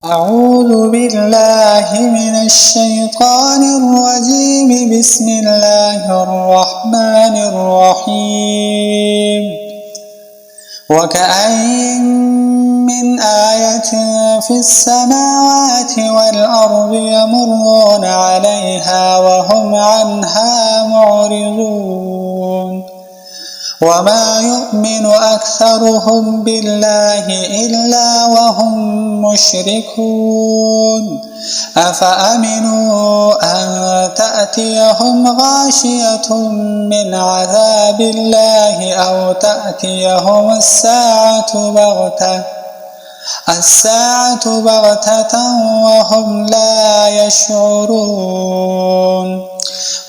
أعوذ بالله من الشيطان الرجيم. بسم الله الرحمن الرحيم. وكأين من آية في السماوات والأرض يمرون عليها وهم عنها معرضون. وما يؤمن أكثرهم بالله إلا وهم مشركون. أفأمنوا أن تأتيهم غاشية من عذاب الله أو تأتيهم الساعة بغتة وهم لا يشعرون.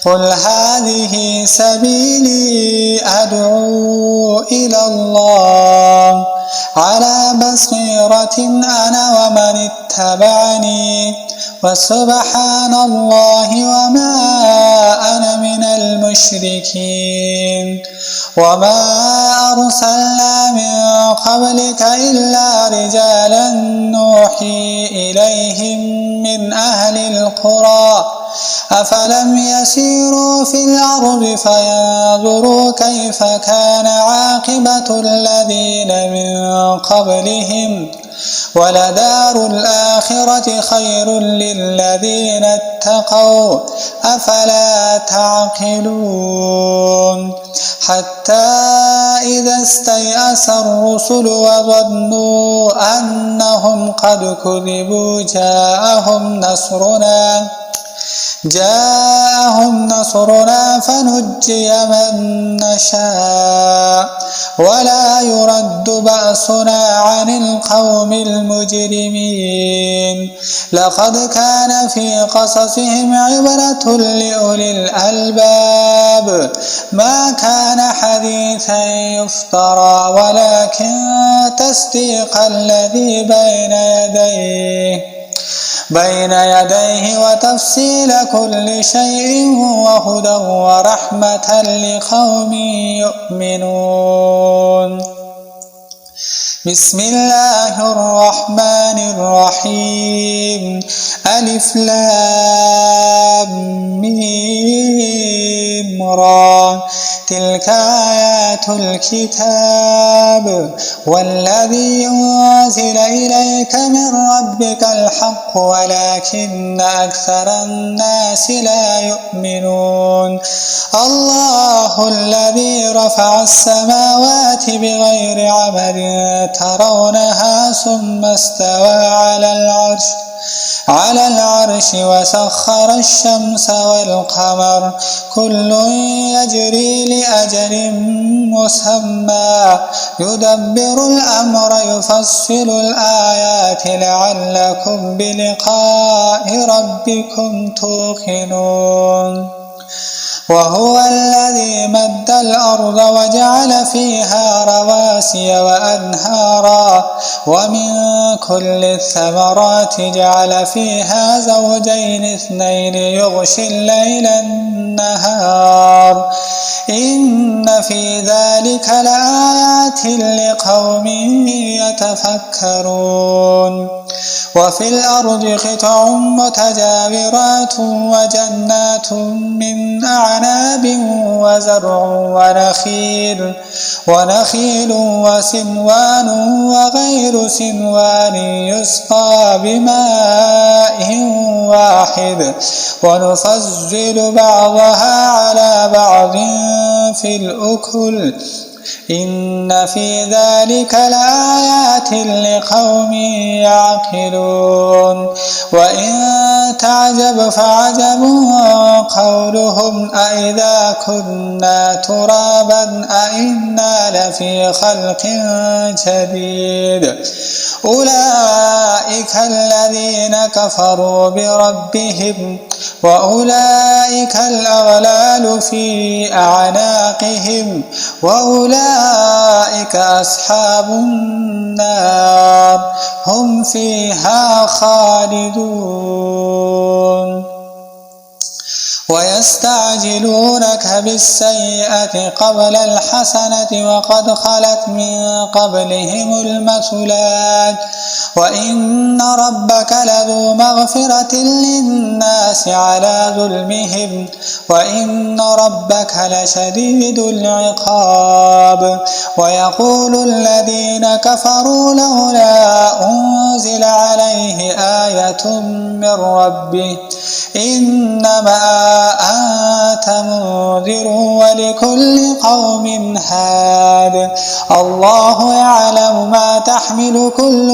قل هذه سبيلي أدعو إلى الله على بصيرة أنا ومن اتبعني وسبحان الله وما أنا من المشركين. وما أرسلنا من قبلك إلا رجالا نوحي إليهم من أهل القرى أفلم يسيروا في الأرض فينظروا كيف كان عاقبة الذين من قبلهم ولدار الآخرة خير للذين اتقوا أفلا تعقلون. حتى إذا استيأس الرسل وظنوا أنهم قد كذبوا جاءهم نصرنا فنجي من نشاء ولا يرد بأسنا عن القوم المجرمين. لقد كان في قصصهم عبرة لأولي الألباب ما كان حديثا يفترى ولكن تصديق الذي بين يديه وتفصيل كل شيء وهدى ورحمة لقوم يؤمنون. بسم الله الرحمن الرحيم. ألف لام ميم را تلك آيات الكتاب والذي أنزل إليك من ربك الحق ولكن أكثر الناس لا يؤمنون. الله الذي رفع السماوات بغير عمد ترونها ثم استوى على العرش وسخر الشمس والقمر كل يجري لأجل مسمى يدبر الأمر يفصل الآيات لعلكم بلقاء ربكم توقنون. وهو الذي مد الأرض وجعل فيها رواسي وأنهارا ومن كل الثمرات جعل فيها زوجين اثنين يغشي الليل النهار إن في ذلك لآيات لقوم يتفكرون. وفي الأرض قطع متجاورات وجنات من أعناب وزرع ونخيل وسنوان وغير سنوان يسقى بماء واحد ونفضل بعضها على بعض في الأكل إن في ذلك لآيات لقوم يعقلون. وإن تعجب فعجب قولهم أإذا كنا ترابا أإنا لفي خلق جديد أولئك الذين كفروا بربهم وأولئك الأغلال في أعناقهم وأولئك أصحاب النار هم فيها خالدون. ويستعجلونك بالسيئة قبل الحسنة وقد خلت من قبلهم المثلات وإن ربك لذو مغفرة للناس على ظلمهم وإن ربك لشديد العقاب ويقول الذين كفروا لولا أنزل عليه آية من ربه إنما أنت منذر ولكل قوم هاد الله يعلم ما تحمل كل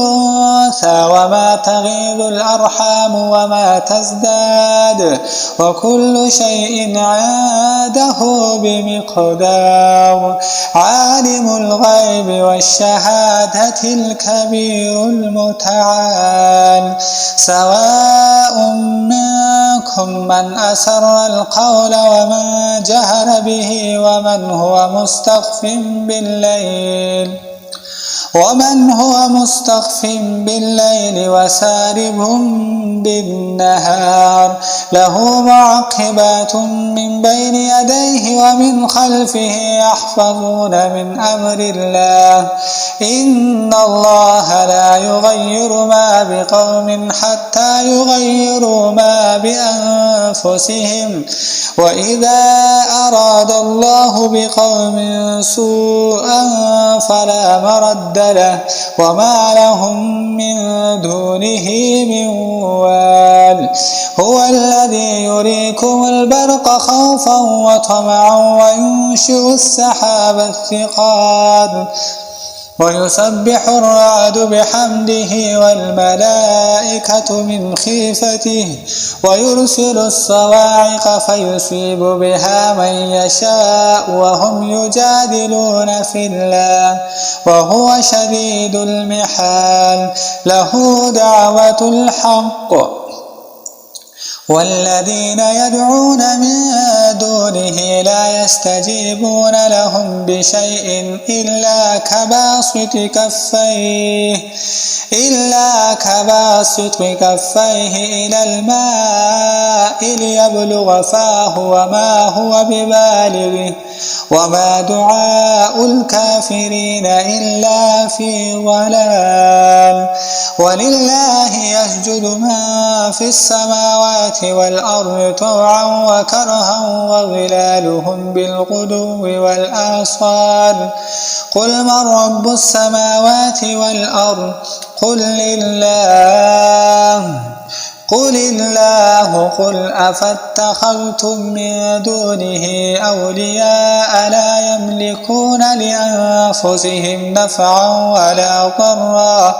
أنثى وما تغيض الأرحام وما تزداد وكل شيء عنده بمقدار عالم الغيب والشهادة الكبير المتعال سواء منكم من أسر القول ومن جهر به ومن هو مستخف بالليل وسارب بالنهار له معقبات من بين يديه ومن خلفه يحفظون من أمر الله إن الله لا يغير ما بقوم حتى يغيروا ما بأنفسهم وإذا أراد الله بقوم سوءا فلا مرد له وما لهم من دونه من وال هو الذي يريكم البرق خوفا وطمعا وينشئ السحاب الثقال ويسبح الرعد بحمده والملائكة من خيفته ويرسل الصواعق فيصيب بها من يشاء وهم يجادلون في الله وهو شديد المحال له دعوة الحق والذين يدعون من دونه لا يستجيبون لهم بشيء إلا كباسط كفيه إلى الماء ليبلغ فاه وما هو ببالغه وما دعاء الكافرين إلا في ضلال ولله يسجد من في السماوات والأرض طوعا وكرها وظلالهم بالغدو والآصال قل من رب السماوات والأرض قل الله قل أفاتخذتم من دونه أولياء لا يملكون لأنفسهم نفعا ولا ضرا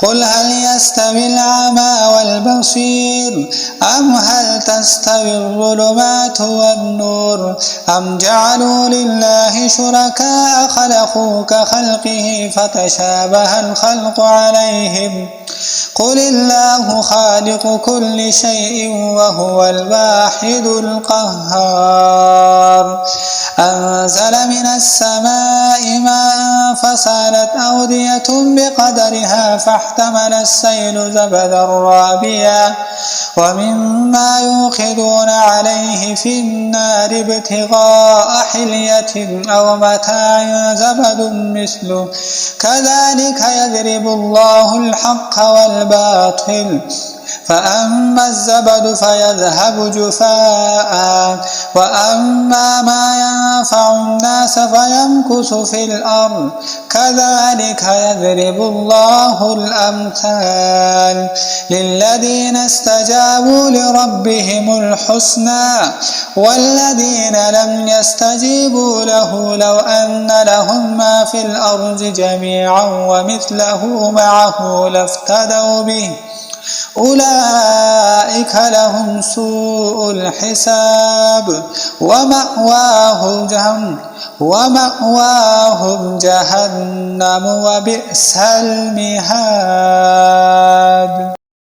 قل هل يستوي الأعمى والبصير أم هل تستوي الظلمات والنور أم جعلوا لله شركاء خلقوا كخلقه فتشابه الخلق عليهم قل الله خالق كل شيء وهو الواحد القهار أنزل من السماء ماء فسالت أودية بقدرها فاحتمل السيل زبدا رابيا ومما يوقدون عليه في النار ابتغاء حلية أو متاع زبد مثله كذلك يضرب الله الحق والباطل فأما الزبد فيذهب جفاء وأما ما ينفع الناس فيمكث في الأرض كذلك يضرب الله الأمثال للذين استجابوا لربهم الحسنى والذين لم يستجيبوا له لو أن لهم ما في الأرض جميعا ومثله معه لافتدوا به أولئك لهم سوء الحساب ومأواهم جهنم وبئس المهاد.